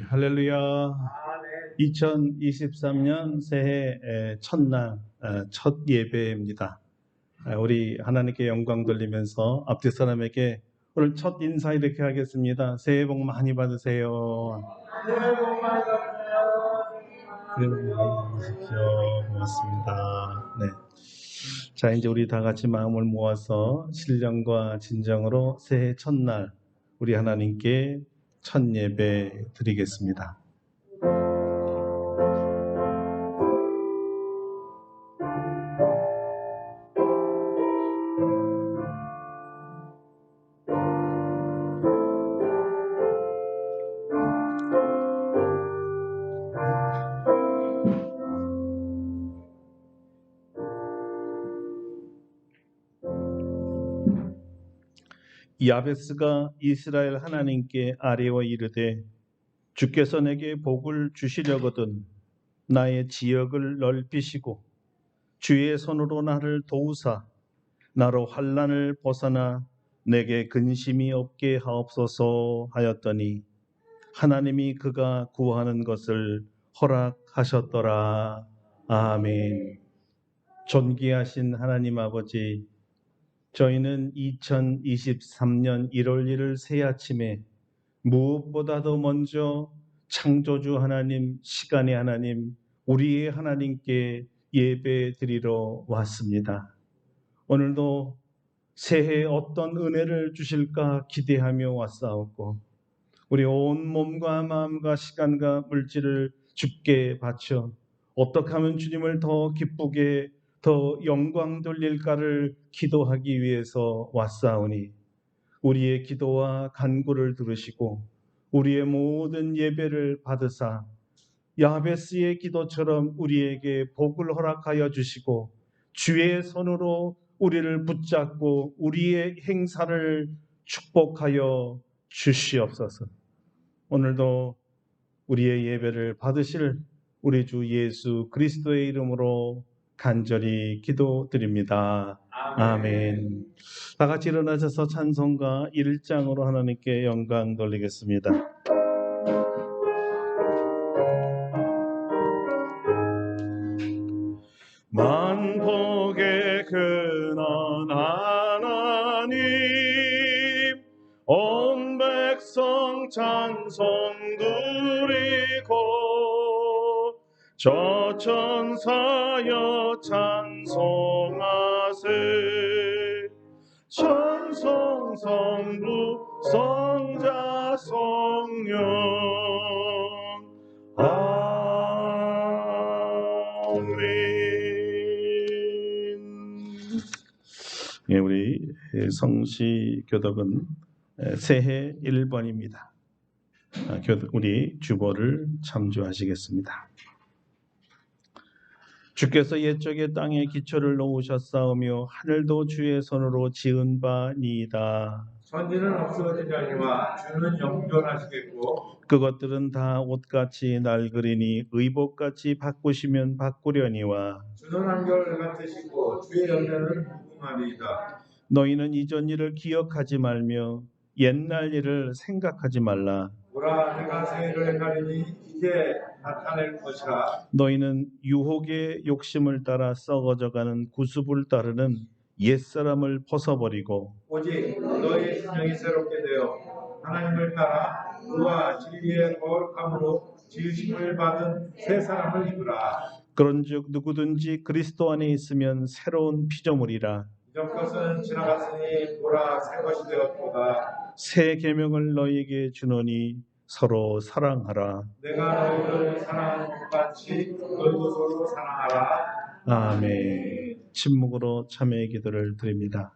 할렐루야. 2023년 새해 첫날 첫 예배입니다. 우리 하나님께 영광 돌리면서 앞뒤 사람에게 오늘 첫 인사 이렇게 하겠습니다. 새해 복 많이 받으세요. 새해 복 많이 받으십시오. 고맙습니다. 네. 자, 이제 우리 다 같이 마음을 모아서 신령과 진정으로 새해 첫날 우리 하나님께 첫 예배 드리겠습니다. 야베스가 이스라엘 하나님께 아뢰어 이르되 주께서 내게 복을 주시려거든 나의 지역을 넓히시고 주의 손으로 나를 도우사 나로 환난을 벗어나 내게 근심이 없게 하옵소서 하였더니 하나님이 그가 구하는 것을 허락하셨더라. 아멘. 존귀하신 하나님 아버지, 저희는 2023년 1월 1일 새 아침에 무엇보다도 먼저 창조주 하나님, 시간의 하나님, 우리의 하나님께 예배 드리러 왔습니다. 오늘도 새해에 어떤 은혜를 주실까 기대하며 왔사옵고 우리 온 몸과 마음과 시간과 물질을 주께 바쳐 어떻게 하면 주님을 더 기쁘게 더 영광 돌릴까를 기도하기 위해서 왔사오니 우리의 기도와 간구를 들으시고 우리의 모든 예배를 받으사 야베스의 기도처럼 우리에게 복을 허락하여 주시고 주의 손으로 우리를 붙잡고 우리의 행사를 축복하여 주시옵소서. 오늘도 우리의 예배를 받으실 우리 주 예수 그리스도의 이름으로 간절히 기도드립니다. 아멘. 다 같이 일어나셔서 찬송가 1장으로 하나님께 영광 돌리겠습니다. 만복의 근원 하나님 온 백성 찬송 드리고 저 천사여 찬송하세 천성 성부 성자 성령 예, 우리 성시 교독은 새해 1번입니다. 우리 주보를 참조하시겠습니다. 주께서 옛적의 땅에 기초를 놓으셨사오며 하늘도 주의 손으로 지은 바니이다. 천지는 없어지려니와 주는 영존하시겠고 그것들은 다 옷같이 낡으리니 의복같이 바꾸시면 바꾸려니와 주는 한결 같으시고 주의 열매는 무궁하리이다. 너희는 이전 일을 기억하지 말며 옛날 일을 생각하지 말라. 보라 내가 새해를 행하리니 이제 나타낼 것이라. 너희는 유혹의 욕심을 따라 썩어져가는 구습을 따르는 옛사람을 벗어버리고 오직 너희 심령이 새롭게 되어 하나님을 따라 그와 진리의 거룩함으로 지으심을 받은 새 사람을 입으라. 그런즉 누구든지 그리스도 안에 있으면 새로운 피조물이라. 이전 것은 지나갔으니 보라 새 것이 되었도다. 새 계명을 너희에게 주노니 서로 사랑하라. 내가 너희를 사랑하는 것 같이 너희도 서로 사랑하라. 아멘. 침묵으로 참회의 기도를 드립니다.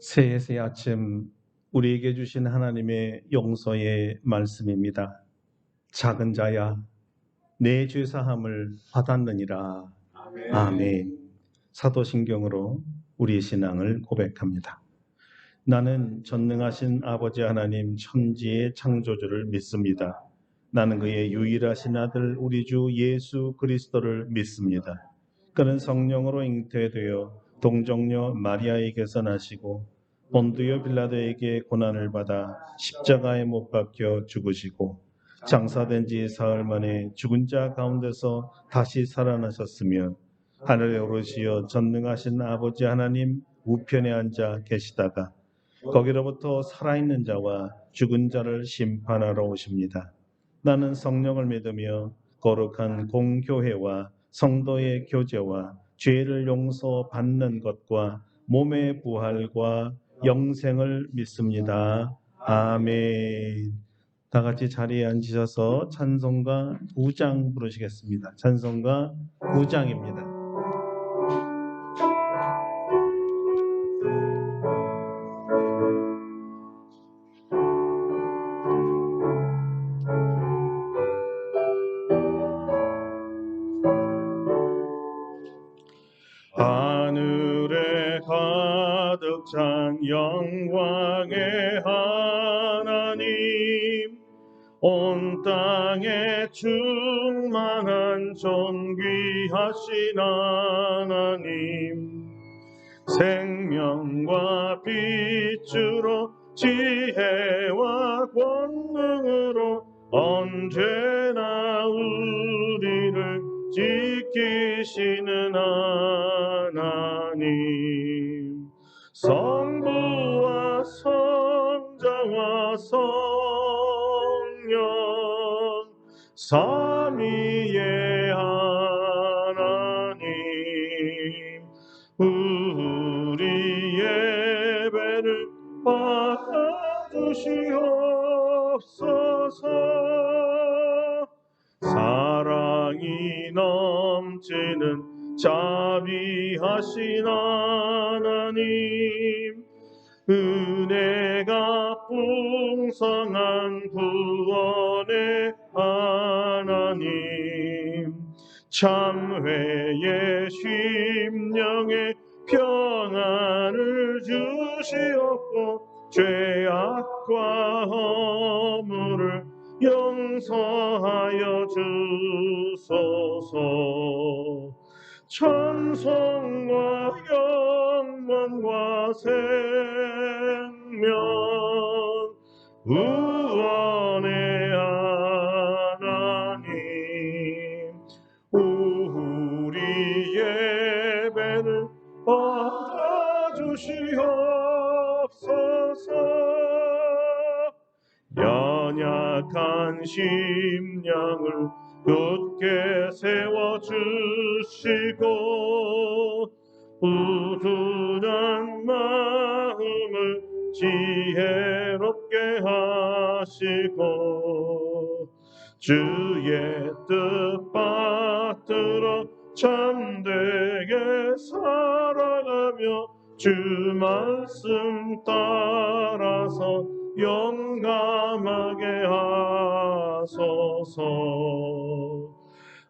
새해 아침 우리에게 주신 하나님의 용서의 말씀입니다. 작은 자야, 내 죄사함을 받았느니라. 아멘. 사도신경으로 우리의 신앙을 고백합니다. 나는 전능하신 아버지 하나님 천지의 창조주를 믿습니다. 나는 그의 유일하신 아들 우리 주 예수 그리스도를 믿습니다. 그는 성령으로 잉태되어 동정녀 마리아에게서 나시고 본디오 빌라도에게 고난을 받아 십자가에 못 박혀 죽으시고 장사된 지 사흘 만에 죽은 자 가운데서 다시 살아나셨으며 하늘에 오르시어 전능하신 아버지 하나님 우편에 앉아 계시다가 거기로부터 살아있는 자와 죽은 자를 심판하러 오십니다. 나는 성령을 믿으며 거룩한 공교회와 성도의 교제와 죄를 용서받는 것과 몸의 부활과 영생을 믿습니다. 아멘. 다 같이 자리에 앉으셔서 찬송가 2장 부르시겠습니다. 찬송가 2장입니다. 하늘에 가득 찬 영광의 하나님, 온 땅에 충만한 존귀하신 하나님, 생명과 빛으로 지혜와 권능으로 언제나 우리를 지키시는 하나님, 성부와 성자와 성령 삼위의 하나님, 우리 예배를 받아주시옵소서. 사랑이 넘치는 자비하신 하나님, 은혜가 풍성한 구원의 하나님, 참회의 심령에 평안을 주시옵고 죄악과 허물을 용서하여 주소서. 찬송과 영광과 생명 구원의 하나님, 우리 예배를 받아주시옵소서. 연약한 심령을 굳게 세워주시고 우둔한 마음을 지혜롭게 하시고 주의 뜻 받들어 참되게 살아가며 주 말씀 따라서 용감하게 하소서.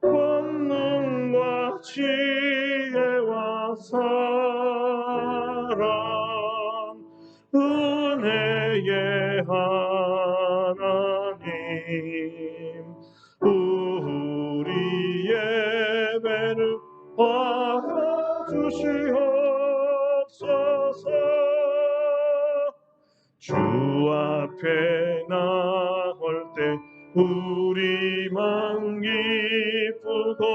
권능과 지혜와 사랑 은혜의 하나님, 우리 예배를 받아주시옵소서. 주 앞에 나올 때 우리 마음 기쁘고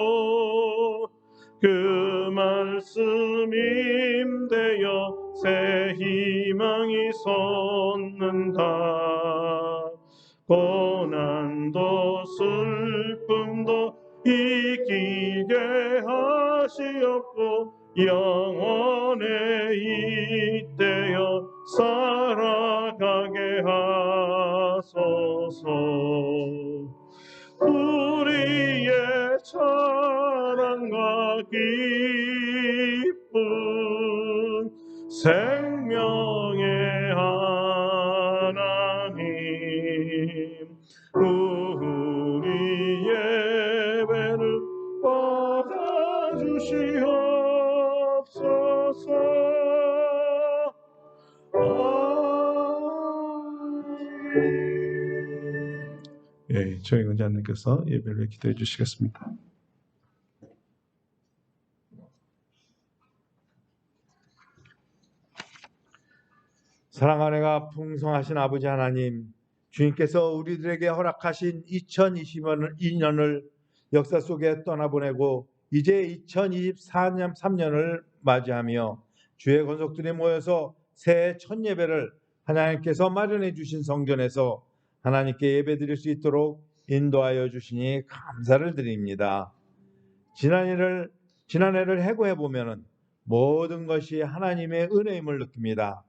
그 말씀 임되어 새 희망이 솟는다. 고난도 슬픔도 이기게 하시옵고 영원에 잇대어 살아가게 하소서. 우리의 찬양과 기쁨 생명의 예, 저희 원장님께서 예배를 기도해 주시겠습니다. 사랑 안에가 풍성하신 아버지 하나님, 주님께서 우리들에게 허락하신 2022년을 역사 속에 떠나보내고 이제 2024년 3년을 맞이하며 주의 권속들이 모여서 새해 첫 예배를 하나님께서 마련해 주신 성전에서 하나님께 예배드릴 수 있도록 인도하여 주시니 감사를 드립니다. 지난해를 해고해 보면은 모든 것이 하나님의 은혜임을 느낍니다.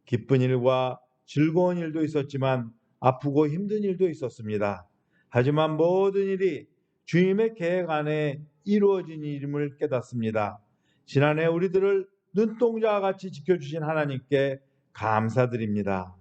기쁜 일과 즐거운 일도 있었지만 아프고 힘든 일도 있었습니다. 하지만 모든 일이 주님의 계획 안에 이루어진 일임을 깨닫습니다. 지난해 우리들을 눈동자와 같이 지켜주신 하나님께 감사드립니다.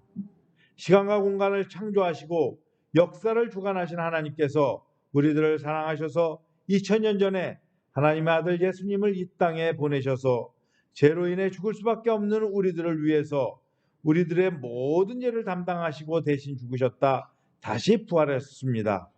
시간과 공간을 창조하시고 역사를 주관하신 하나님께서 우리들을 사랑하셔서 2000년 전에 하나님의 아들 예수님을 이 땅에 보내셔서 죄로 인해 죽을 수밖에 없는 우리들을 위해서 우리들의 모든 죄를 담당하시고 대신 죽으셨다 다시 부활했습니다.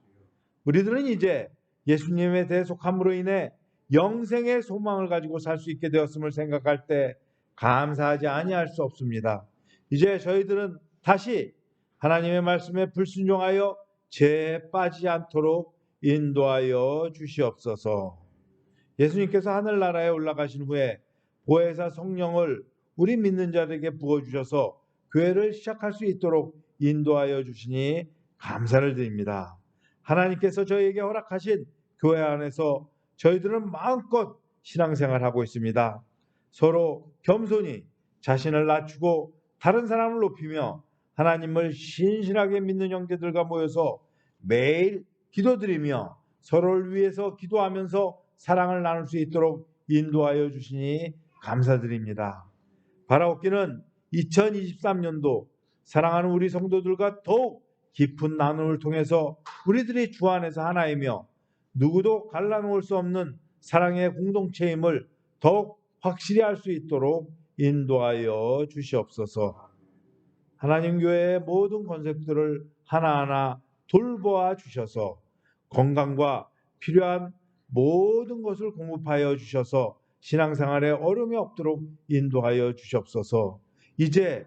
우리들은 이제 예수님의 대속함으로 인해 영생의 소망을 가지고 살 수 있게 되었음을 생각할 때 감사하지 아니할 수 없습니다. 이제 저희들은 다시 하나님의 말씀에 불순종하여 죄에 빠지지 않도록 인도하여 주시옵소서. 예수님께서 하늘나라에 올라가신 후에 보혜사 성령을 우리 믿는 자들에게 부어주셔서 교회를 시작할 수 있도록 인도하여 주시니 감사를 드립니다. 하나님께서 저희에게 허락하신 교회 안에서 저희들은 마음껏 신앙생활하고 있습니다. 서로 겸손히 자신을 낮추고 다른 사람을 높이며 하나님을 신실하게 믿는 형제들과 모여서 매일 기도드리며 서로를 위해서 기도하면서 사랑을 나눌 수 있도록 인도하여 주시니 감사드립니다. 바라옵기는 2023년도 사랑하는 우리 성도들과 더욱 깊은 나눔을 통해서 우리들이 주 안에서 하나이며 누구도 갈라놓을 수 없는 사랑의 공동체임을 더욱 확실히 알 수 있도록 인도하여 주시옵소서. 하나님 교회의 모든 건색들을 하나하나 돌보아 주셔서 건강과 필요한 모든 것을 공급하여 주셔서 신앙생활에 어려움이 없도록 인도하여 주시옵소서. 이제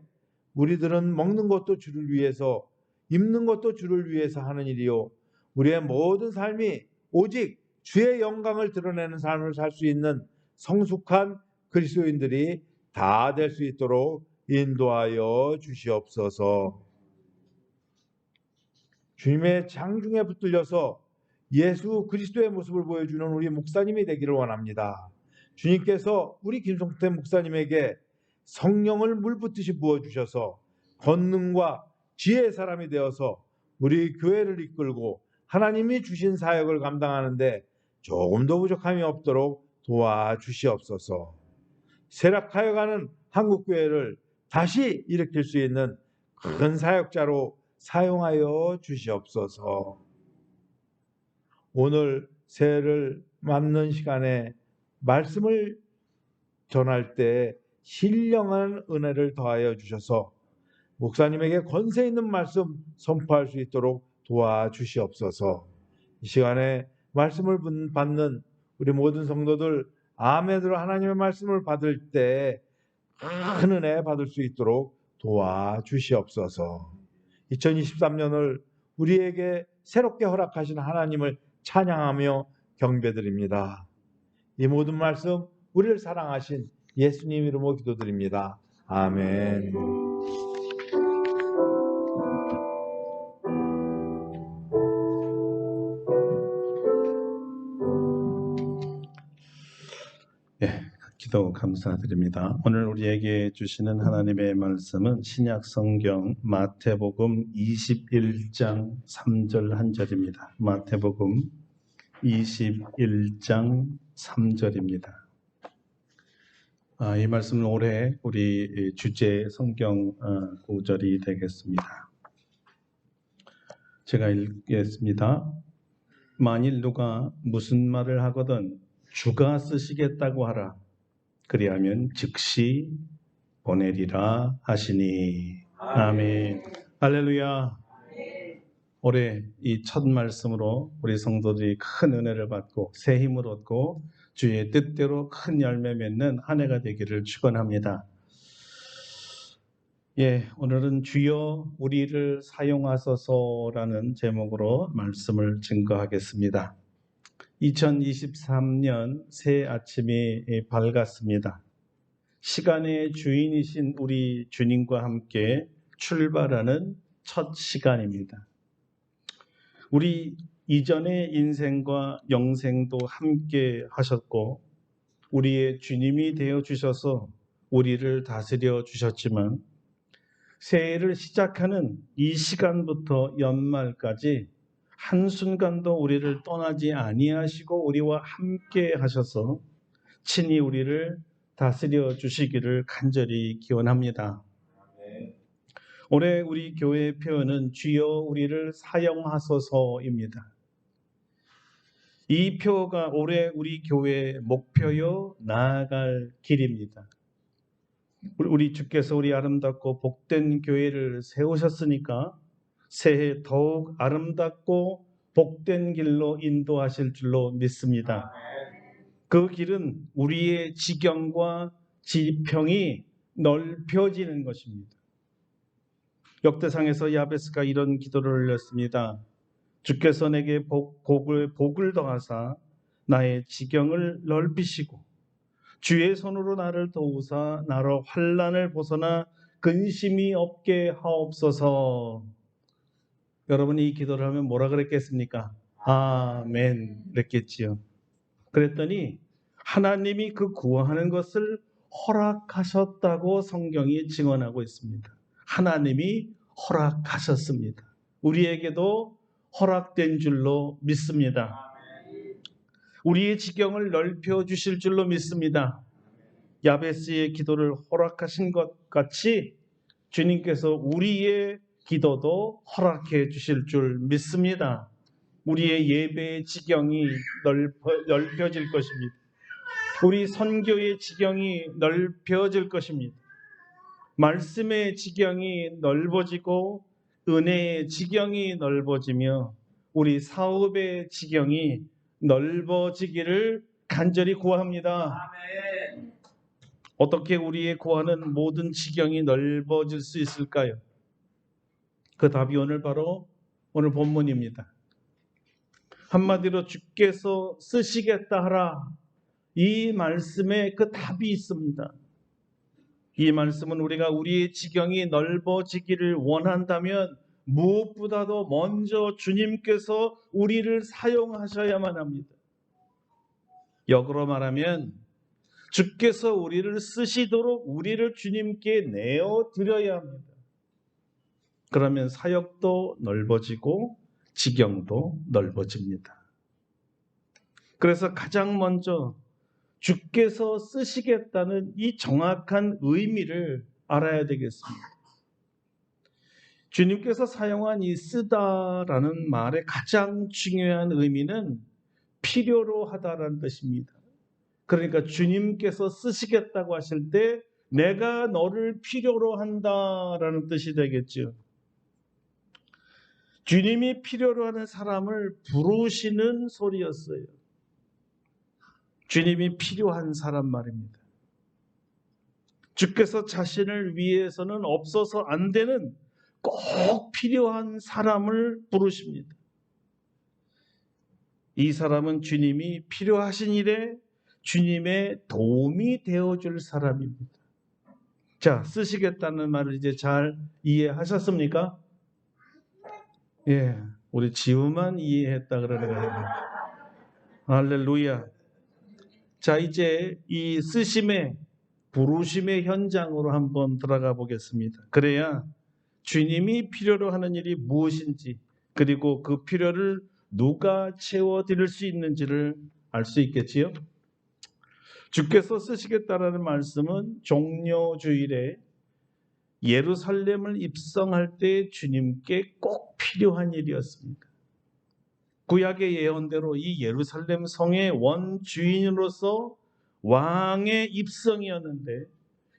우리들은 먹는 것도 주를 위해서, 입는 것도 주를 위해서 하는 일이요, 우리의 모든 삶이 오직 주의 영광을 드러내는 삶을 살 수 있는 성숙한 그리스도인들이 다 될 수 있도록 인도하여 주시옵소서. 주님의 장중에 붙들려서 예수 그리스도의 모습을 보여주는 우리 목사님이 되기를 원합니다. 주님께서 우리 김성태 목사님에게 성령을 물붓듯이 부어주셔서 권능과 지혜의 사람이 되어서 우리 교회를 이끌고 하나님이 주신 사역을 감당하는데 조금도 부족함이 없도록 도와주시옵소서. 쇠락하여가는 한국교회를 다시 일으킬 수 있는 큰 사역자로 사용하여 주시옵소서. 오늘 새해를 맞는 시간에 말씀을 전할 때 신령한 은혜를 더하여 주셔서 목사님에게 권세 있는 말씀 선포할 수 있도록 도와주시옵소서. 이 시간에 말씀을 받는 우리 모든 성도들 아멘으로 하나님의 말씀을 받을 때 큰 은혜 받을 수 있도록 도와주시옵소서. 2023년을 우리에게 새롭게 허락하신 하나님을 찬양하며 경배드립니다. 이 모든 말씀 우리를 사랑하신 예수님 이름으로 기도드립니다. 아멘. 예, 기도 감사드립니다. 오늘 우리에게 주시는 하나님의 말씀은 신약 성경 마태복음 21장 3절 한 절입니다. 마태복음 21장 3절입니다. 이 말씀은 올해 우리 주제 성경 구절이 되겠습니다. 제가 읽겠습니다. 만일 누가 무슨 말을 하거든 주가 쓰시겠다고 하라. 그리하면 즉시 보내리라 하시니. 아멘. 할렐루야. 올해 이 첫 말씀으로 우리 성도들이 큰 은혜를 받고 새 힘을 얻고 주의 뜻대로 큰 열매 맺는 한 해가 되기를 축원합니다. 오늘은 주여 우리를 사용하소서라는 제목으로 말씀을 증거하겠습니다. 2023년 새 아침이 밝았습니다. 시간의 주인이신 우리 주님과 함께 출발하는 첫 시간입니다. 우리 이전의 인생과 영생도 함께 하셨고 우리의 주님이 되어 주셔서 우리를 다스려 주셨지만 새해를 시작하는 이 시간부터 연말까지 한순간도 우리를 떠나지 아니하시고 우리와 함께 하셔서 친히 우리를 다스려 주시기를 간절히 기원합니다. 올해 우리 교회의 표현은 주여 우리를 사용하소서입니다. 이 표가 올해 우리 교회의 목표요 나아갈 길입니다. 우리 주께서 우리 아름답고 복된 교회를 세우셨으니까 새해 더욱 아름답고 복된 길로 인도하실 줄로 믿습니다. 그 길은 우리의 지경과 지평이 넓혀지는 것입니다. 역대상에서 야베스가 이런 기도를 올렸습니다. 주께서 내게 복을 더하사 나의 지경을 넓히시고 주의 손으로 나를 도우사 나로 환난을 벗어나 근심이 없게 하옵소서. 여러분이 이 기도를 하면 뭐라 그랬겠습니까? 아멘 그랬겠지요. 그랬더니 하나님이 그 구하는 것을 허락하셨다고 성경이 증언하고 있습니다. 하나님이 허락하셨습니다. 우리에게도 허락된 줄로 믿습니다. 우리의 지경을 넓혀 주실 줄로 믿습니다. 야베스의 기도를 허락하신 것 같이 주님께서 우리의 기도도 허락해 주실 줄 믿습니다. 우리의 예배의 지경이 넓혀질 것입니다. 우리 선교의 지경이 넓혀질 것입니다. 말씀의 지경이 넓어지고 은혜의 지경이 넓어지며 우리 사업의 지경이 넓어지기를 간절히 구합니다. 어떻게 우리의 구하는 모든 지경이 넓어질 수 있을까요? 그 답이 오늘 바로 오늘 본문입니다. 한마디로 주께서 쓰시겠다 하라. 이 말씀에 그 답이 있습니다. 이 말씀은 우리가 우리의 지경이 넓어지기를 원한다면 무엇보다도 먼저 주님께서 우리를 사용하셔야만 합니다. 역으로 말하면 주께서 우리를 쓰시도록 우리를 주님께 내어드려야 합니다. 그러면 사역도 넓어지고 지경도 넓어집니다. 그래서 가장 먼저 주께서 쓰시겠다는 이 정확한 의미를 알아야 되겠습니다. 주님께서 사용한 이 쓰다라는 말의 가장 중요한 의미는 필요로 하다라는 뜻입니다. 그러니까 주님께서 쓰시겠다고 하실 때 내가 너를 필요로 한다라는 뜻이 되겠죠. 주님이 필요로 하는 사람을 부르시는 소리였어요. 주님이 필요한 사람 말입니다. 주께서 자신을 위해서는 없어서 안 되는 꼭 필요한 사람을 부르십니다. 이 사람은 주님이 필요하신 일에 주님의 도움이 되어줄 사람입니다. 자, 쓰시겠다는 말을 이제 잘 이해하셨습니까? 우리 지우만 이해했다 그러는 거예요. 할렐루야. 자, 이제 이 쓰심의 부르심의 현장으로 한번 들어가 보겠습니다. 그래야 주님이 필요로 하는 일이 무엇인지 그리고 그 필요를 누가 채워드릴 수 있는지를 알 수 있겠지요. 주께서 쓰시겠다라는 말씀은 종려주일에 예루살렘을 입성할 때 주님께 꼭 필요한 일이었습니다. 구약의 예언대로 이 예루살렘 성의 원주인으로서 왕의 입성이었는데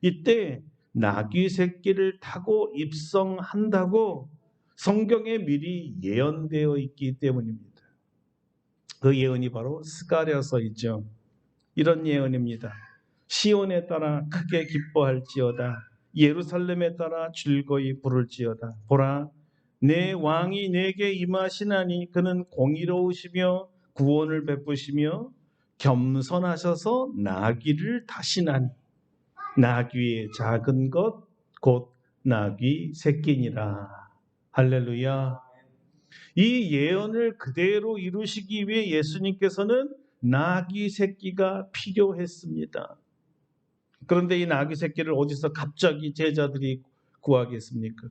이때 나귀 새끼를 타고 입성한다고 성경에 미리 예언되어 있기 때문입니다. 그 예언이 바로 스가랴서이죠. 이런 예언입니다. 시온에 따라 크게 기뻐할지어다. 예루살렘에 따라 즐거이 부를지어다. 보라, 내 왕이 내게 임하시나니 그는 공의로우시며 구원을 베푸시며 겸손하셔서 나귀를 타시나니 나귀의 작은 것 곧 나귀 새끼니라. 할렐루야. 이 예언을 그대로 이루시기 위해 예수님께서는 나귀 새끼가 필요했습니다. 그런데 이 나귀 새끼를 어디서 갑자기 제자들이 구하겠습니까?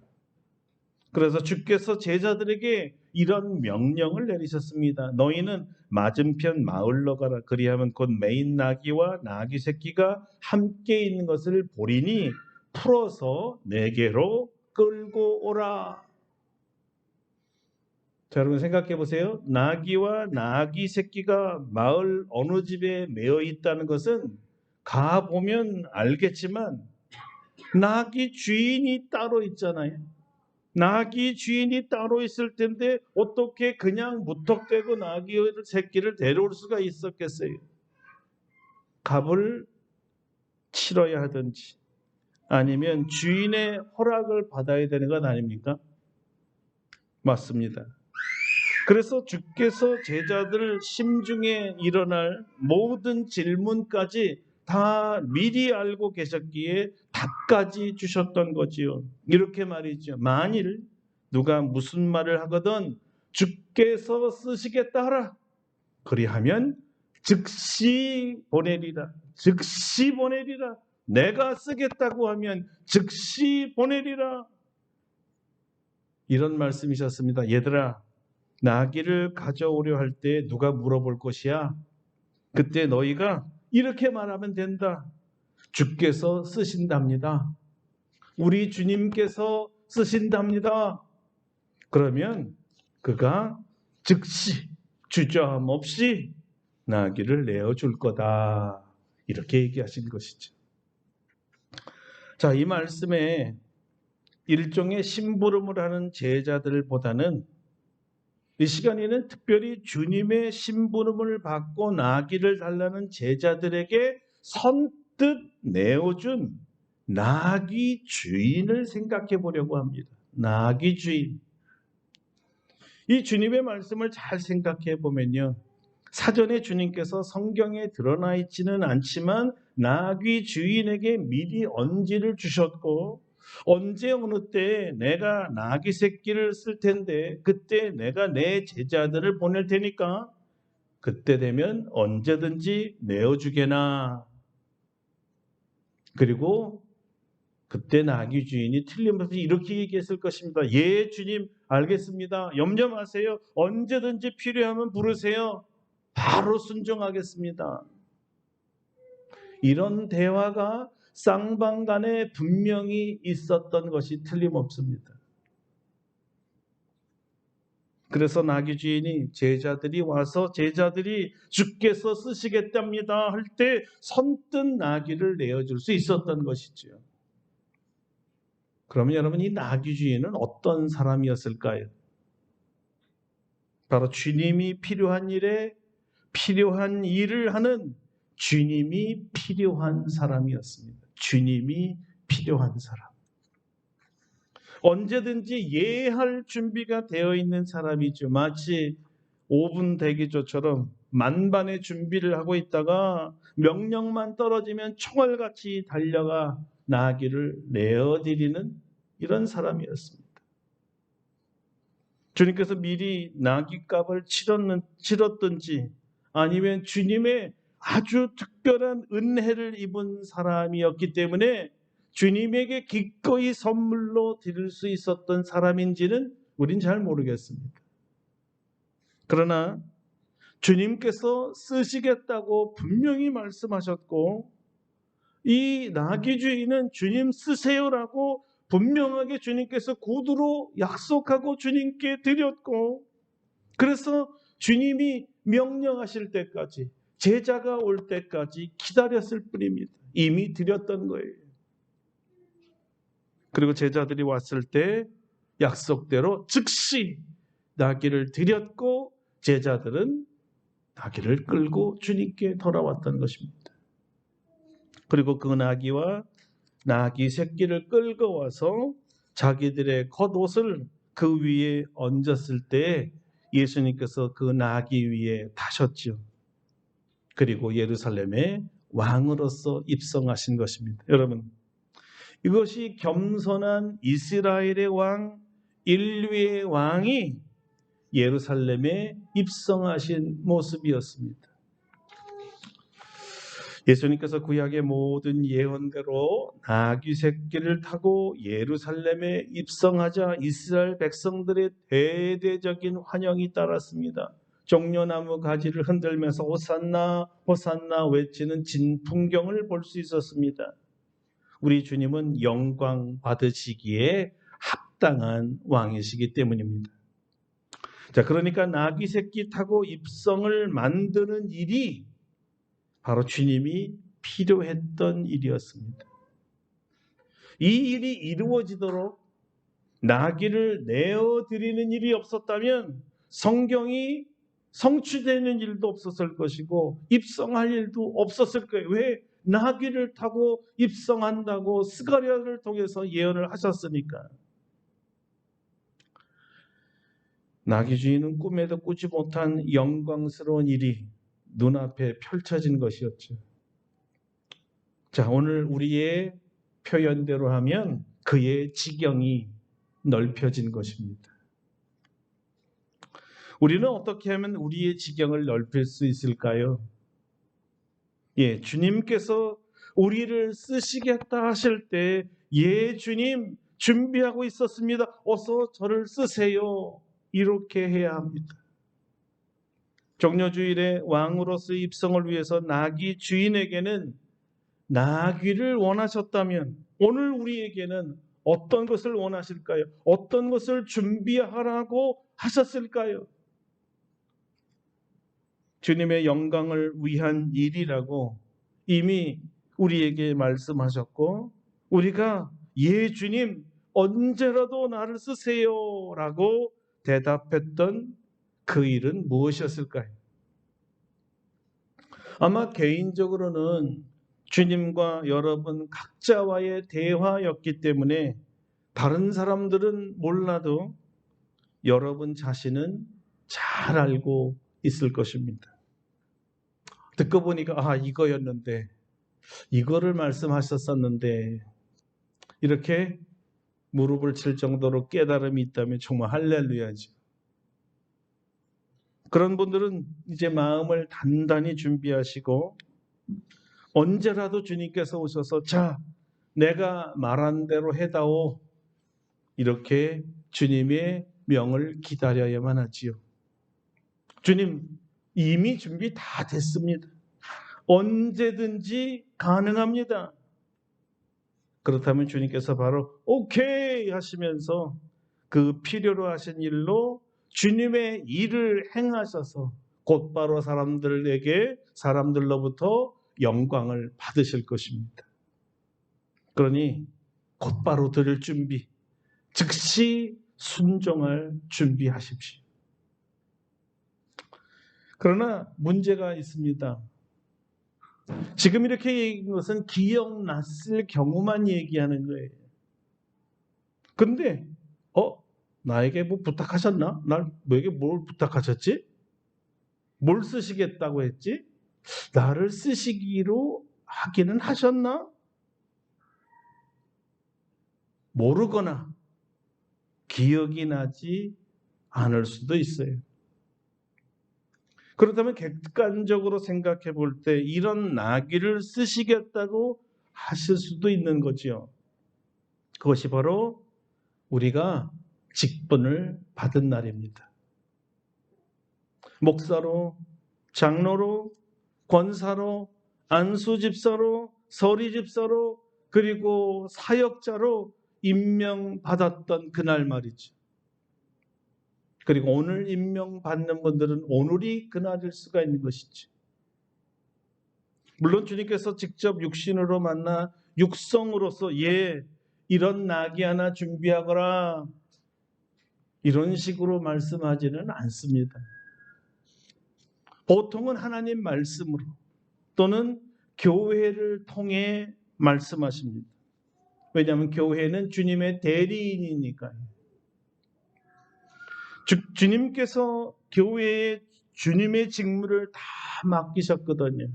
그래서 주께서 제자들에게 이런 명령을 내리셨습니다. 너희는 맞은편 마을로 가라. 그리하면 곧 매인 나귀와 나귀 새끼가 함께 있는 것을 보리니 풀어서 내게로 끌고 오라. 자, 여러분 생각해 보세요. 나귀와 나귀 새끼가 마을 어느 집에 매여 있다는 것은 가보면 알겠지만 나귀 주인이 따로 있잖아요. 나귀 주인이 따로 있을 텐데 어떻게 그냥 무턱대고 나귀 새끼를 데려올 수가 있었겠어요? 값을 치러야 하든지 아니면 주인의 허락을 받아야 되는 것 아닙니까? 맞습니다. 그래서 주께서 제자들 심중에 일어날 모든 질문까지 다 미리 알고 계셨기에 답까지 주셨던 거지요. 이렇게 말이죠. 만일 누가 무슨 말을 하거든 주께서 쓰시겠다 하라. 그리하면 즉시 보내리라. 즉시 보내리라. 내가 쓰겠다고 하면 즉시 보내리라. 이런 말씀이셨습니다. 얘들아, 나귀를 가져오려 할 때 누가 물어볼 것이야? 그때 너희가 이렇게 말하면 된다. 주께서 쓰신답니다. 우리 주님께서 쓰신답니다. 그러면 그가 즉시 주저함 없이 나귀를 내어줄 거다. 이렇게 얘기하신 것이죠. 자, 이 말씀에 일종의 심부름을 하는 제자들보다는 이 시간에는 특별히 주님의 심부름을 받고 나귀를 달라는 제자들에게 선뜻 내어준 나귀 주인을 생각해 보려고 합니다. 나귀 주인. 이 주님의 말씀을 잘 생각해 보면요. 사전에 주님께서 성경에 드러나 있지는 않지만 나귀 주인에게 미리 언지를 주셨고 언제 어느 때 내가 나귀 새끼를 쓸 텐데 그때 내가 내 제자들을 보낼 테니까 그때 되면 언제든지 내어주게나. 그리고 그때 나귀 주인이 틀림없이 이렇게 얘기했을 것입니다. 예, 주님 알겠습니다. 염려 마세요. 언제든지 필요하면 부르세요. 바로 순종하겠습니다. 이런 대화가 쌍방간에 분명히 있었던 것이 틀림없습니다. 그래서 나귀 주인이 제자들이 와서 제자들이 주께서 쓰시겠답니다 할 때 선뜻 나귀를 내어줄 수 있었던 것이죠. 그러면 여러분 이 나귀 주인은 어떤 사람이었을까요? 바로 주님이 필요한 일에 필요한 일을 하는 주님이 필요한 사람이었습니다. 주님이 필요한 사람. 언제든지 예할 준비가 되어 있는 사람이죠. 마치 5분 대기조처럼 만반의 준비를 하고 있다가 명령만 떨어지면 총알같이 달려가 나귀를 내어드리는 이런 사람이었습니다. 주님께서 미리 나귀값을 치렀든지 아니면 주님의 아주 특별한 은혜를 입은 사람이었기 때문에 주님에게 기꺼이 선물로 드릴 수 있었던 사람인지는 우린 잘 모르겠습니다. 그러나 주님께서 쓰시겠다고 분명히 말씀하셨고 이 나귀 주인은 주님 쓰세요라고 분명하게 주님께서 구두로 약속하고 주님께 드렸고 그래서 주님이 명령하실 때까지 제자가 올 때까지 기다렸을 뿐입니다. 이미 드렸던 거예요. 그리고 제자들이 왔을 때 약속대로 즉시 나귀를 드렸고 제자들은 나귀를 끌고 주님께 돌아왔던 것입니다. 그리고 그 나귀와 나귀 새끼를 끌고 와서 자기들의 겉옷을 그 위에 얹었을 때 예수님께서 그 나귀 위에 타셨죠. 그리고 예루살렘의 왕으로서 입성하신 것입니다. 여러분, 이것이 겸손한 이스라엘의 왕, 인류의 왕이 예루살렘에 입성하신 모습이었습니다. 예수님께서 구약의 모든 예언대로 나귀 새끼를 타고 예루살렘에 입성하자 이스라엘 백성들의 대대적인 환영이 따랐습니다. 종려나무 가지를 흔들면서 호산나 호산나 외치는 진풍경을 볼 수 있었습니다. 우리 주님은 영광 받으시기에 합당한 왕이시기 때문입니다. 자, 그러니까 나귀 새끼 타고 입성을 만드는 일이 바로 주님이 필요했던 일이었습니다. 이 일이 이루어지도록 나귀를 내어드리는 일이 없었다면 성경이 성취되는 일도 없었을 것이고 입성할 일도 없었을 거예요. 왜? 나귀를 타고 입성한다고 스가랴를 통해서 예언을 하셨으니까. 나귀 주인은 꿈에도 꾸지 못한 영광스러운 일이 눈앞에 펼쳐진 것이었죠. 자, 오늘 우리의 표현대로 하면 그의 지경이 넓혀진 것입니다. 우리는 어떻게 하면 우리의 지경을 넓힐 수 있을까요? 예, 주님께서 우리를 쓰시겠다 하실 때, 예, 주님 준비하고 있었습니다. 어서 저를 쓰세요. 이렇게 해야 합니다. 종려주일에 왕으로서의 입성을 위해서 나귀 주인에게는 나귀를 원하셨다면 오늘 우리에게는 어떤 것을 원하실까요? 어떤 것을 준비하라고 하셨을까요? 주님의 영광을 위한 일이라고 이미 우리에게 말씀하셨고 우리가 예 주님 언제라도 나를 쓰세요 라고 대답했던 그 일은 무엇이었을까요? 아마 개인적으로는 주님과 여러분 각자와의 대화였기 때문에 다른 사람들은 몰라도 여러분 자신은 잘 알고 있을 것입니다. 듣고 보니까 이거였는데 이거를 말씀하셨었는데 이렇게 무릎을 칠 정도로 깨달음이 있다면 정말 할렐루야지. 그런 분들은 이제 마음을 단단히 준비하시고 언제라도 주님께서 오셔서 자, 내가 말한 대로 해다오. 이렇게 주님의 명을 기다려야만 하지요. 주님, 이미 준비 다 됐습니다. 언제든지 가능합니다. 그렇다면 주님께서 바로 오케이 하시면서 그 필요로 하신 일로 주님의 일을 행하셔서 곧바로 사람들로부터 영광을 받으실 것입니다. 그러니 곧바로 드릴 준비, 즉시 순종할 준비하십시오. 그러나 문제가 있습니다. 지금 이렇게 얘기한 것은 기억났을 경우만 얘기하는 거예요. 근데 나에게 뭐 부탁하셨나? 나에게 뭘 부탁하셨지? 뭘 쓰시겠다고 했지? 나를 쓰시기로 하기는 하셨나? 모르거나 기억이 나지 않을 수도 있어요. 그렇다면 객관적으로 생각해 볼 때 이런 나귀를 쓰시겠다고 하실 수도 있는 거지요. 그것이 바로 우리가 직분을 받은 날입니다. 목사로, 장로로, 권사로, 안수집사로, 서리집사로, 그리고 사역자로 임명받았던 그날 말이죠. 그리고 오늘 임명받는 분들은 오늘이 그날일 수가 있는 것이죠. 물론 주님께서 직접 육신으로 만나 육성으로서 이런 나귀 하나 준비하거라. 이런 식으로 말씀하지는 않습니다. 보통은 하나님 말씀으로 또는 교회를 통해 말씀하십니다. 왜냐하면 교회는 주님의 대리인이니까요. 주님께서 교회에 주님의 직무를 다 맡기셨거든요.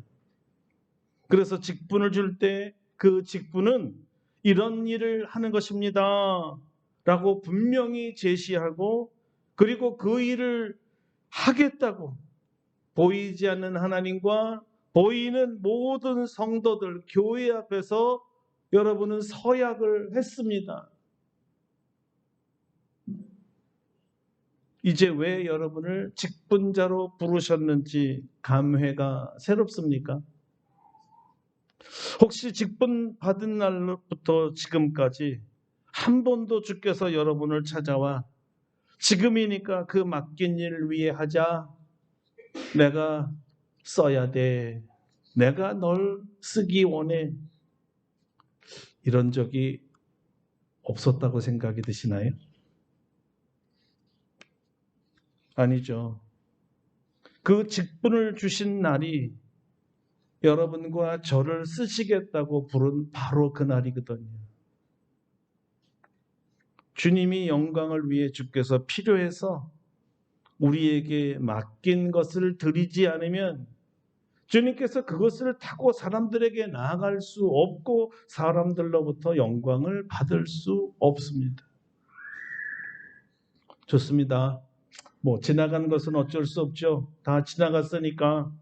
그래서 직분을 줄 때 그 직분은 이런 일을 하는 것입니다 라고 분명히 제시하고, 그리고 그 일을 하겠다고 보이지 않는 하나님과 보이는 모든 성도들 교회 앞에서 여러분은 서약을 했습니다. 이제 왜 여러분을 직분자로 부르셨는지 감회가 새롭습니까? 혹시 직분 받은 날부터 지금까지 한 번도 주께서 여러분을 찾아와 지금이니까 그 맡긴 일 위해 하자, 내가 써야 돼, 내가 널 쓰기 원해, 이런 적이 없었다고 생각이 드시나요? 아니죠. 그 직분을 주신 날이 여러분과 저를 쓰시겠다고 부른 바로 그 날이거든요. 주님이 영광을 위해 주께서 필요해서 우리에게 맡긴 것을 드리지 않으면 주님께서 그것을 타고 사람들에게 나아갈 수 없고 사람들로부터 영광을 받을 수 없습니다. 좋습니다. 지나간 것은 어쩔 수 없죠. 다 지나갔으니까.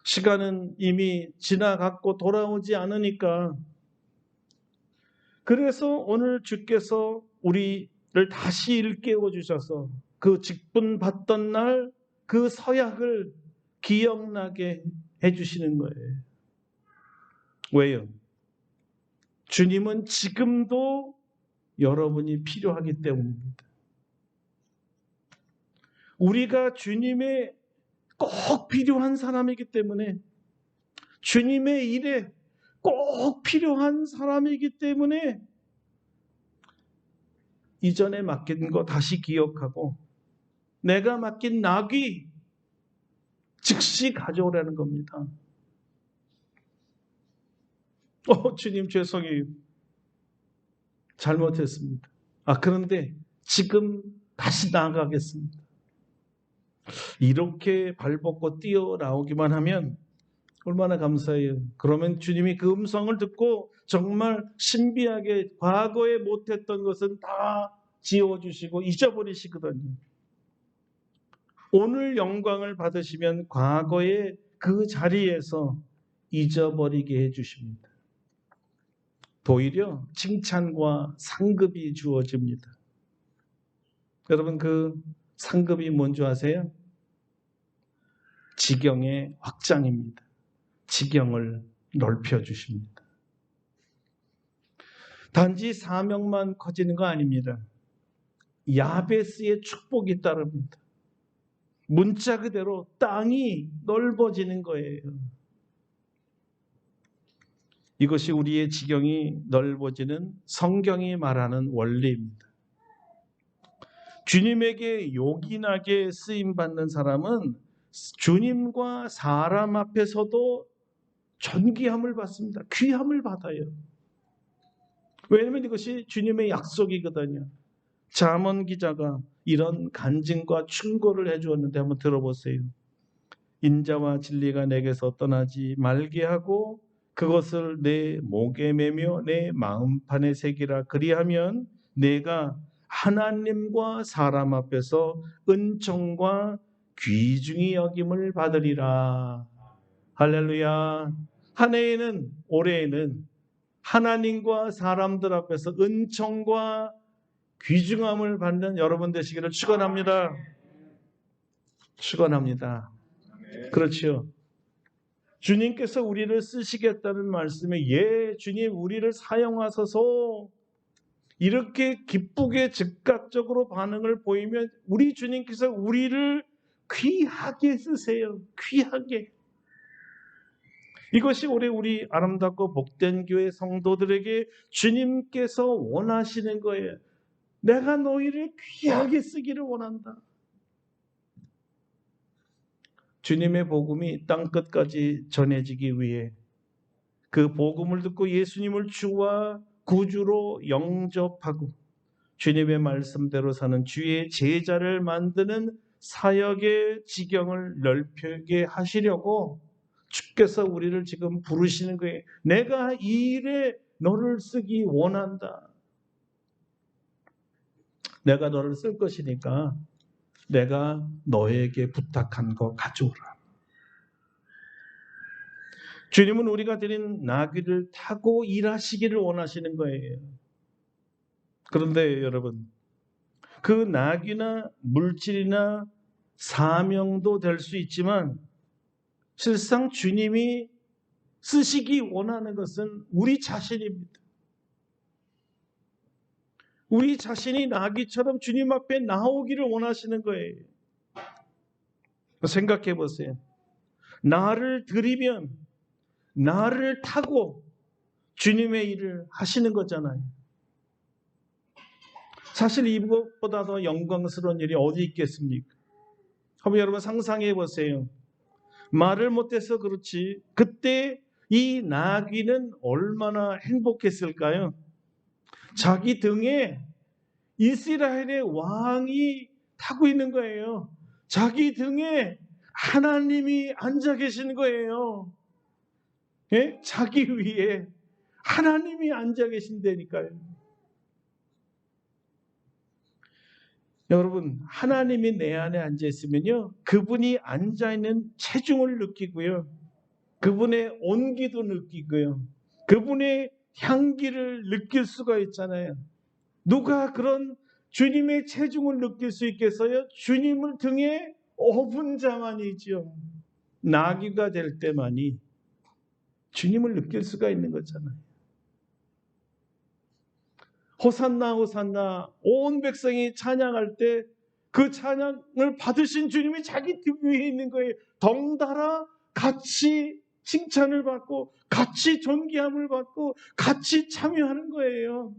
시간은 이미 지나갔고 돌아오지 않으니까. 그래서 오늘 주께서 우리를 다시 일깨워 주셔서 그 직분 받던 날 그 서약을 기억나게 해주시는 거예요. 왜요? 주님은 지금도 여러분이 필요하기 때문입니다. 우리가 주님의 꼭 필요한 사람이기 때문에, 주님의 일에 꼭 필요한 사람이기 때문에 이전에 맡긴 거 다시 기억하고 내가 맡긴 나귀 즉시 가져오라는 겁니다. 주님 죄송해요. 잘못했습니다. 그런데 지금 다시 나아가겠습니다. 이렇게 발벗고 뛰어나오기만 하면 얼마나 감사해요. 그러면 주님이 그 음성을 듣고 정말 신비하게 과거에 못했던 것은 다 지워주시고 잊어버리시거든요. 오늘 영광을 받으시면 과거의 그 자리에서 잊어버리게 해주십니다. 오히려 칭찬과 상급이 주어집니다. 여러분, 그 상급이 뭔지 아세요? 지경의 확장입니다. 지경을 넓혀주십니다. 단지 사명만 커지는 거 아닙니다. 야베스의 축복이 따릅니다. 문자 그대로 땅이 넓어지는 거예요. 이것이 우리의 지경이 넓어지는 성경이 말하는 원리입니다. 주님에게 요긴하게 쓰임받는 사람은 주님과 사람 앞에서도 존귀함을 받습니다. 귀함을 받아요. 왜냐하면 이것이 주님의 약속이거든요. 잠언 기자가 이런 간증과 충고를 해주었는데 한번 들어보세요. 인자와 진리가 내게서 떠나지 말게 하고 그것을 내 목에 매며 내 마음판에 새기라. 그리하면 내가 하나님과 사람 앞에서 은총과 귀중히 여김을 받으리라. 할렐루야. 한 해에는, 올해에는 하나님과 사람들 앞에서 은총과 귀중함을 받는 여러분 되시기를 축원합니다. 축원합니다. 그렇죠. 주님께서 우리를 쓰시겠다는 말씀에 주님 우리를 사용하소서 이렇게 기쁘게 즉각적으로 반응을 보이면 우리 주님께서 우리를 귀하게 쓰세요. 귀하게. 이것이 올해 우리 아름답고 복된 교회 성도들에게 주님께서 원하시는 거예요. 내가 너희를 귀하게 쓰기를 원한다. 주님의 복음이 땅끝까지 전해지기 위해 그 복음을 듣고 예수님을 주와 구주로 영접하고 주님의 말씀대로 사는 주의 제자를 만드는 사역의 지경을 넓게 하시려고 주께서 우리를 지금 부르시는 거예요. 내가 이 일에 너를 쓰기 원한다. 내가 너를 쓸 것이니까 내가 너에게 부탁한 거 가져오라. 주님은 우리가 드린 나귀를 타고 일하시기를 원하시는 거예요. 그런데 여러분, 그 나귀나 물질이나 사명도 될 수 있지만 실상 주님이 쓰시기 원하는 것은 우리 자신입니다. 우리 자신이 나귀처럼 주님 앞에 나오기를 원하시는 거예요. 생각해 보세요. 나를 드리면 나를 타고 주님의 일을 하시는 거잖아요. 사실 이것보다 더 영광스러운 일이 어디 있겠습니까? 한번 여러분 상상해 보세요. 말을 못해서 그렇지 그때 이 나귀는 얼마나 행복했을까요? 자기 등에 이스라엘의 왕이 타고 있는 거예요. 자기 등에 하나님이 앉아 계시는 거예요. 예? 자기 위에 하나님이 앉아 계신다니까요. 여러분, 하나님이 내 안에 앉아 있으면요, 그분이 앉아 있는 체중을 느끼고요, 그분의 온기도 느끼고요, 그분의 향기를 느낄 수가 있잖아요. 누가 그런 주님의 체중을 느낄 수 있겠어요? 주님을 등에 업은 자만이지요. 나귀가 될 때만이 주님을 느낄 수가 있는 거잖아요. 호산나 호산나 온 백성이 찬양할 때 그 찬양을 받으신 주님이 자기 등 위에 있는 거예요. 덩달아 같이 칭찬을 받고 같이 존귀함을 받고 같이 참여하는 거예요.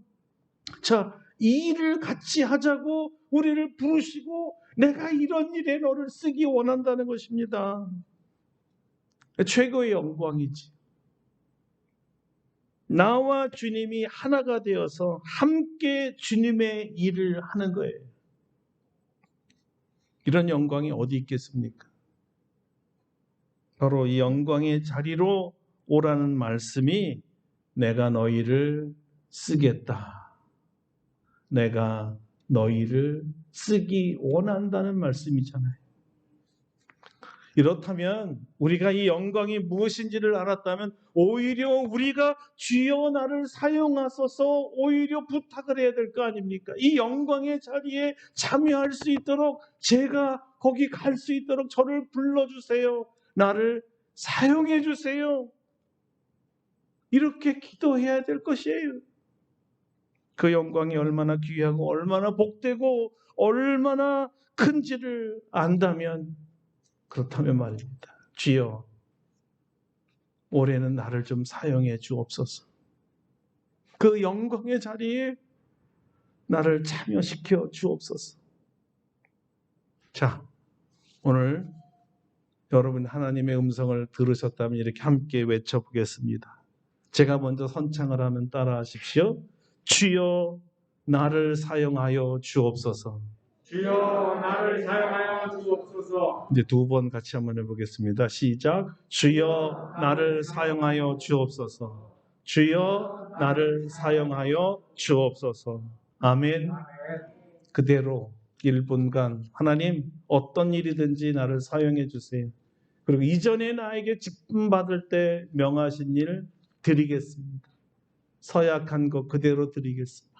자, 이 일을 같이 하자고 우리를 부르시고 내가 이런 일에 너를 쓰기 원한다는 것입니다. 최고의 영광이지. 나와 주님이 하나가 되어서 함께 주님의 일을 하는 거예요. 이런 영광이 어디 있겠습니까? 바로 이 영광의 자리로 오라는 말씀이 내가 너희를 쓰겠다. 내가 너희를 쓰기 원한다는 말씀이잖아요. 이렇다면 우리가 이 영광이 무엇인지를 알았다면 오히려 우리가 주여 나를 사용하소서 오히려 부탁을 해야 될 거 아닙니까? 이 영광의 자리에 참여할 수 있도록 제가 거기 갈 수 있도록 저를 불러주세요. 나를 사용해 주세요. 이렇게 기도해야 될 것이에요. 그 영광이 얼마나 귀하고 얼마나 복되고 얼마나 큰지를 안다면 그렇다면 말입니다. 주여, 올해는 나를 좀 사용해 주옵소서. 그 영광의 자리에 나를 참여시켜 주옵소서. 자, 오늘 여러분 하나님의 음성을 들으셨다면 이렇게 함께 외쳐보겠습니다. 제가 먼저 선창을 하면 따라하십시오. 주여, 나를 사용하여 주옵소서. 주여 나를 사용하여 주옵소서. 이제 두 번 같이 한번 해보겠습니다. 시작. 주여 나를 사용하여 주옵소서. 주여 나를 사용하여 주옵소서. 아멘. 그대로 1분간 하나님 어떤 일이든지 나를 사용해 주세요. 그리고 이전에 나에게 직분 받을 때 명하신 일 드리겠습니다. 서약한 것 그대로 드리겠습니다.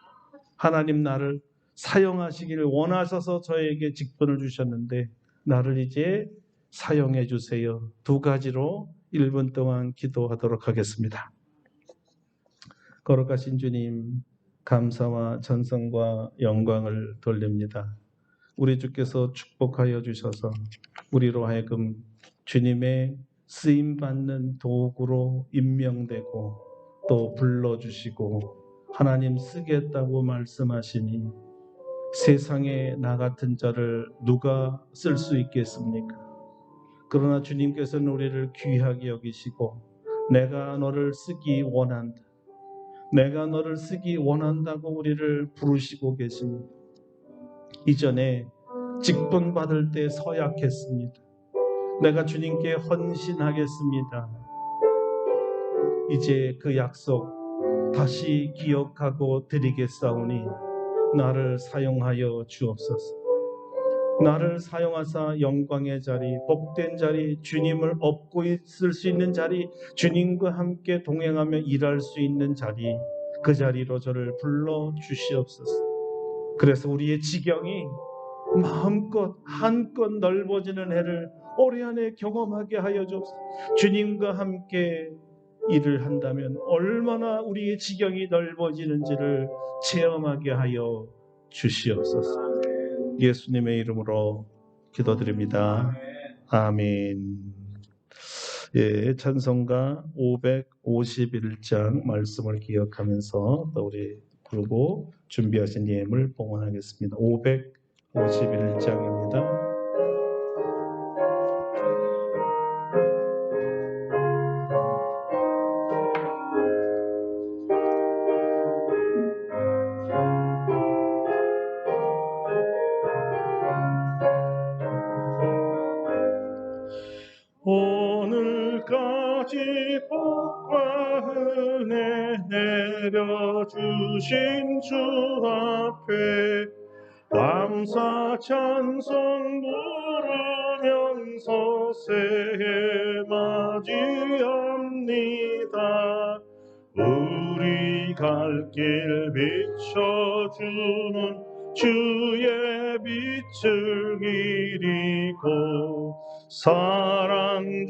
하나님 나를 사용하시기를 원하셔서 저에게 직분을 주셨는데 나를 이제 사용해 주세요. 두 가지로 1분 동안 기도하도록 하겠습니다. 거룩하신 주님, 감사와 전성과 영광을 돌립니다. 우리 주께서 축복하여 주셔서 우리로 하여금 주님의 쓰임받는 도구로 임명되고 또 불러주시고 하나님 쓰겠다고 말씀하시니 세상에 나 같은 자를 누가 쓸 수 있겠습니까? 그러나 주님께서는 우리를 귀하게 여기시고 내가 너를 쓰기 원한다. 내가 너를 쓰기 원한다고 우리를 부르시고 계십니다. 이전에 직분 받을 때 서약했습니다. 내가 주님께 헌신하겠습니다. 이제 그 약속 다시 기억하고 드리겠사오니 나를 사용하여 주옵소서. 나를 사용하사 영광의 자리, 복된 자리, 주님을 업고 있을 수 있는 자리, 주님과 함께 동행하며 일할 수 있는 자리, 그 자리로 저를 불러 주시옵소서. 그래서 우리의 지경이 마음껏 한껏 넓어지는 해를 올해 안에 경험하게 하여 주옵소서. 주님과 함께 일을 한다면 얼마나 우리의 지경이 넓어지는지를 체험하게 하여 주시옵소서. 예수님의 이름으로 기도드립니다. 아멘. 예, 찬송가 551장 말씀을 기억하면서 또 우리 부르고 준비하신 예물 봉헌하겠습니다. 551장입니다. 오늘까지 복과 은혜 내려주신 주 앞에 감사 찬송 부르면서 새해 맞이합니다. 우리 갈 길 비춰주는 주의 빛을 기리고 사랑줄로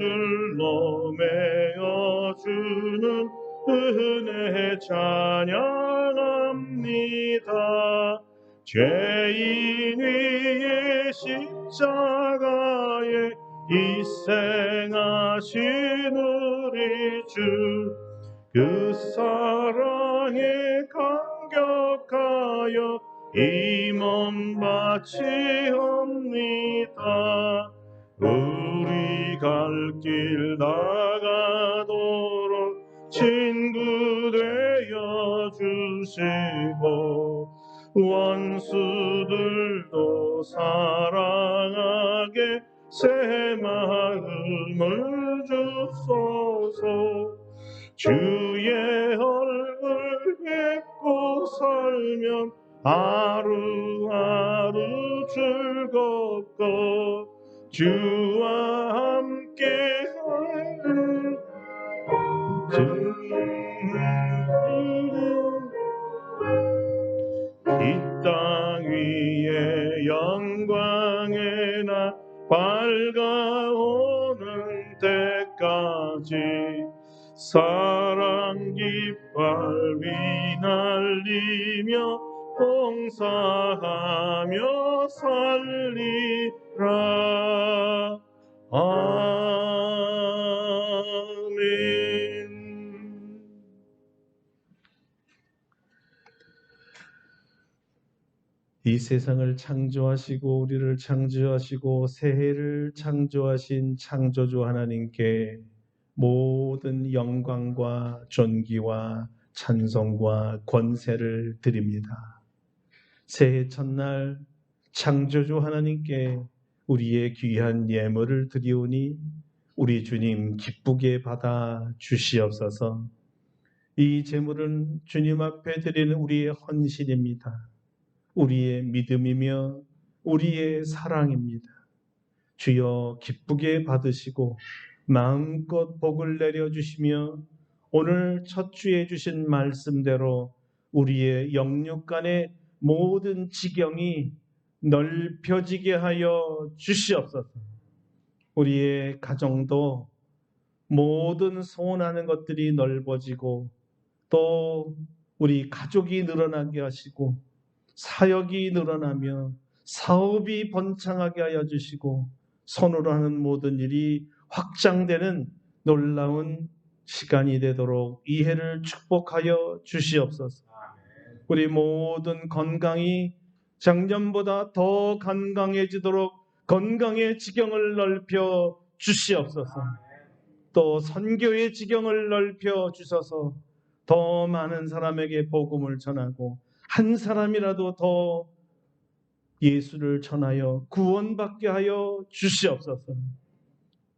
메어주는 은혜 찬양합니다. 죄인 위에 십자가에 희생하신 우리 주, 그 사랑에 감격하여 이 몸 바치옵니다. 우리 갈 길 나가도록 친구 되어 주시고 원수들도 사랑하게 새 마음을 주소서. 주의 얼굴 뵙고 살면 하루하루 즐겁고 주와 함께 하는 이 땅 위에 영광의 날 밝아오는 때까지 사랑 깃발 휘날리며 봉사하며 살리라. 아멘. 이 세상을 창조하시고 우리를 창조하시고 새해를 창조하신 창조주 하나님께 모든 영광과 존귀와 찬송과 권세를 드립니다. 새해 첫날 창조주 하나님께 우리의 귀한 예물을 드리오니 우리 주님 기쁘게 받아 주시옵소서. 이 제물은 주님 앞에 드리는 우리의 헌신입니다. 우리의 믿음이며 우리의 사랑입니다. 주여 기쁘게 받으시고 마음껏 복을 내려주시며 오늘 첫 주에 주신 말씀대로 우리의 영육 간의 모든 지경이 넓혀지게 하여 주시옵소서. 우리의 가정도 모든 소원하는 것들이 넓어지고 또 우리 가족이 늘어나게 하시고 사역이 늘어나며 사업이 번창하게 하여 주시고 손으로 하는 모든 일이 확장되는 놀라운 시간이 되도록 이 해를 축복하여 주시옵소서. 우리 모든 건강이 작년보다 더 건강해지도록 건강의 지경을 넓혀 주시옵소서. 또 선교의 지경을 넓혀 주셔서 더 많은 사람에게 복음을 전하고 한 사람이라도 더 예수를 전하여 구원받게 하여 주시옵소서.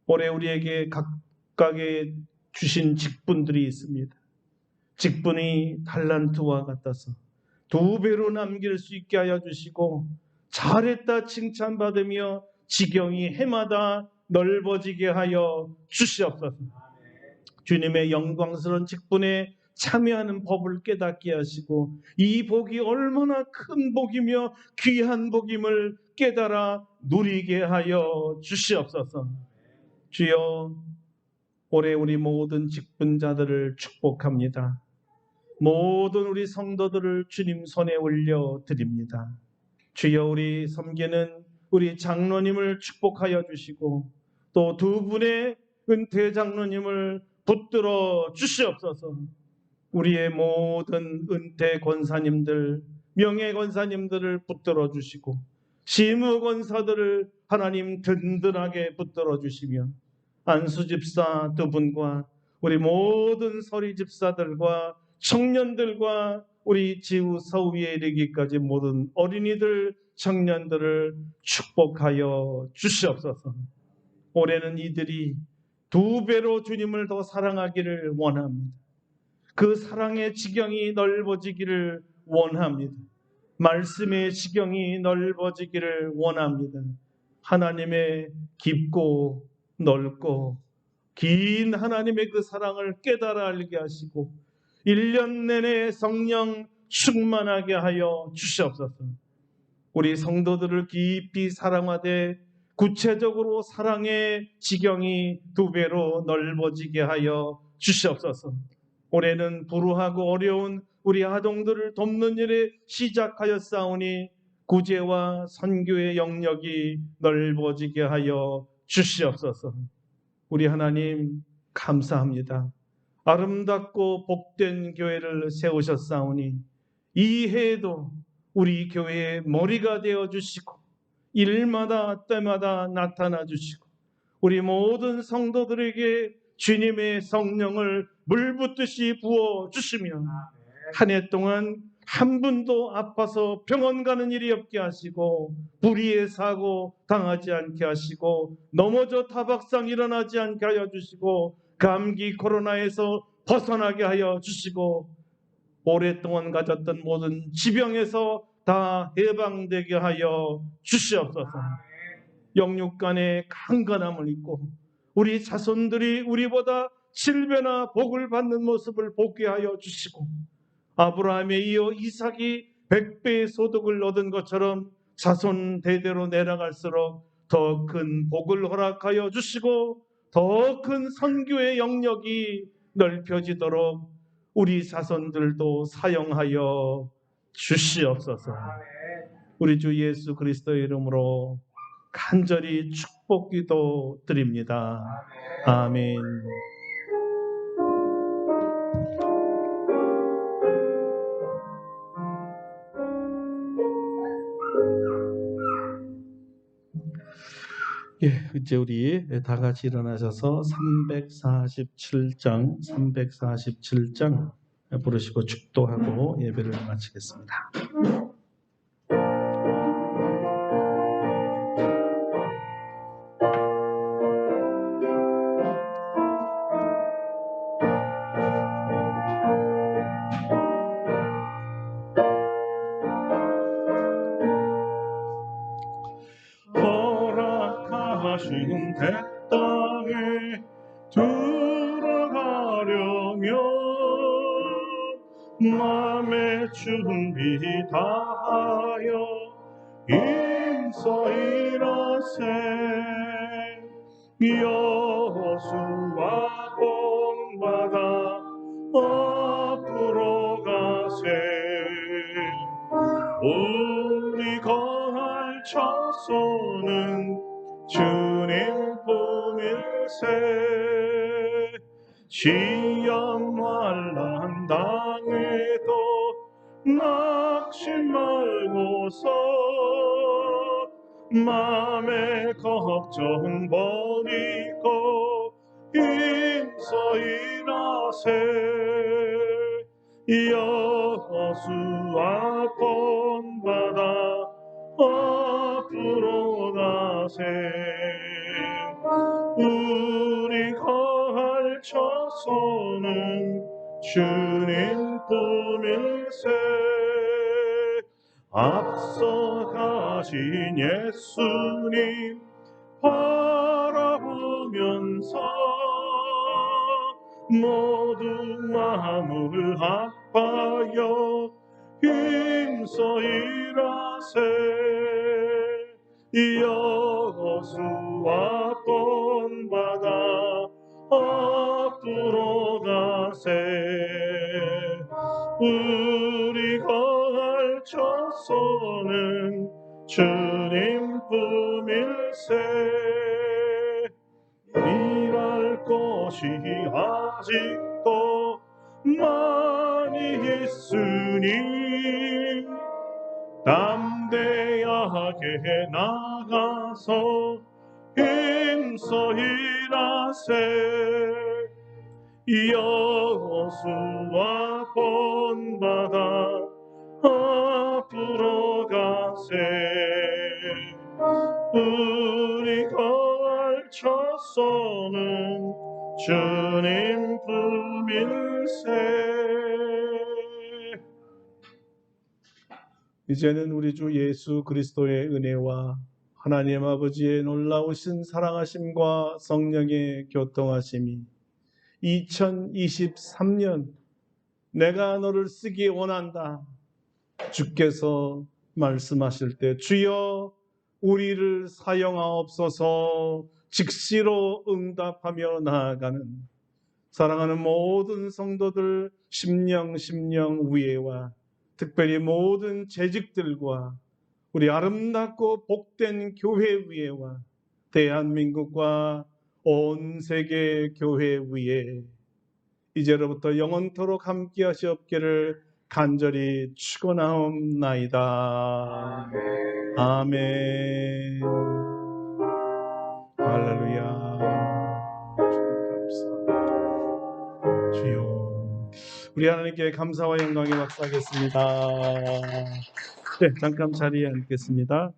올해 우리에게 각각의 주신 직분들이 있습니다. 직분이 달란트와 같아서 2배로 남길 수 있게 하여 주시고 잘했다 칭찬받으며 지경이 해마다 넓어지게 하여 주시옵소서. 주님의 영광스러운 직분에 참여하는 법을 깨닫게 하시고 이 복이 얼마나 큰 복이며 귀한 복임을 깨달아 누리게 하여 주시옵소서. 주여, 올해 우리 모든 직분자들을 축복합니다. 모든 우리 성도들을 주님 손에 올려드립니다. 주여, 우리 섬기는 우리 장로님을 축복하여 주시고 또 2분의 은퇴 장로님을 붙들어 주시옵소서. 우리의 모든 은퇴 권사님들, 명예 권사님들을 붙들어 주시고 시무 권사들을 하나님 든든하게 붙들어 주시며 안수 집사 2분과 우리 모든 서리 집사들과 청년들과 우리 지우 서위에 이르기까지 모든 어린이들, 청년들을 축복하여 주시옵소서. 올해는 이들이 2배로 주님을 더 사랑하기를 원합니다. 그 사랑의 지경이 넓어지기를 원합니다. 말씀의 지경이 넓어지기를 원합니다. 하나님의 깊고 넓고 긴 하나님의 그 사랑을 깨달아 알게 하시고 1년 내내 성령 충만하게 하여 주시옵소서. 우리 성도들을 깊이 사랑하되 구체적으로 사랑의 지경이 2배로 넓어지게 하여 주시옵소서. 올해는 불우하고 어려운 우리 아동들을 돕는 일에 시작하였사오니 구제와 선교의 영역이 넓어지게 하여 주시옵소서. 우리 하나님 감사합니다. 아름답고 복된 교회를 세우셨사오니 이 해에도 우리 교회의 머리가 되어 주시고 일마다 때마다 나타나 주시고 우리 모든 성도들에게 주님의 성령을 물붓듯이 부어 주시며 한 해 동안 한 분도 아파서 병원 가는 일이 없게 하시고 불의의 사고 당하지 않게 하시고 넘어져 타박상 일어나지 않게 하여 주시고 감기 코로나에서 벗어나게 하여 주시고 오랫동안 가졌던 모든 지병에서 다 해방되게 하여 주시옵소서. 영육간의 강건함을 입고 우리 자손들이 우리보다 7배나 복을 받는 모습을 보게 하여 주시고 아브라함에 이어 이삭이 100배의 소득을 얻은 것처럼 자손 대대로 내려갈수록 더 큰 복을 허락하여 주시고 더 큰 선교의 영역이 넓혀지도록 우리 자손들도 사용하여 주시옵소서. 우리 주 예수 그리스도의 이름으로 간절히 축복기도 드립니다. 아멘. 예, 이제 우리 다 같이 일어나셔서 347장 부르시고 축도하고 예배를 마치겠습니다. 허락하신 대 땅에 들어가려면 마음의 준비 다하여 임서일하세. 여호수아 본받아 앞으로 가세. 우리 거할 처소는 주님 품일세. 시험 환난 당에도 낙심 말고서 맘의 걱정 버리고 힘써 일하세. 여호수아 본받아 앞으로 가세. 우리가 할 처소는 주님 품일세. 앞서 가신 예수님 바라보면서 모두 마음을 합하여 힘써 일하세. 여호수아 본받아 앞으로 가세. 우리가 할 처소는 주님 품일세. 일할 것이 아직도 많이 있으니 담대하게 나가서 힘써 일하세. 여호수아 본받아 앞으로 가세. 우리가 할 처소는 주님 품일세. 이제는 우리 주 예수 그리스도의 은혜와 하나님 아버지의 놀라우신 사랑하심과 성령의 교통하심이 2023년 내가 너를 쓰기 원한다. 주께서 말씀하실 때 주여 우리를 사용하옵소서 즉시로 응답하며 나아가는 사랑하는 모든 성도들 심령 우애와 특별히 모든 재직들과 우리 아름답고 복된 교회 위에와 대한민국과 온 세계 교회 위에 이제로부터 영원토록 함께 하시옵기를 간절히 축원하옵나이다. 아멘. 할렐루야. 주님 감사합니다. 주여, 우리 하나님께 감사와 영광에 박수하겠습니다. 네, 잠깐 자리에 앉겠습니다.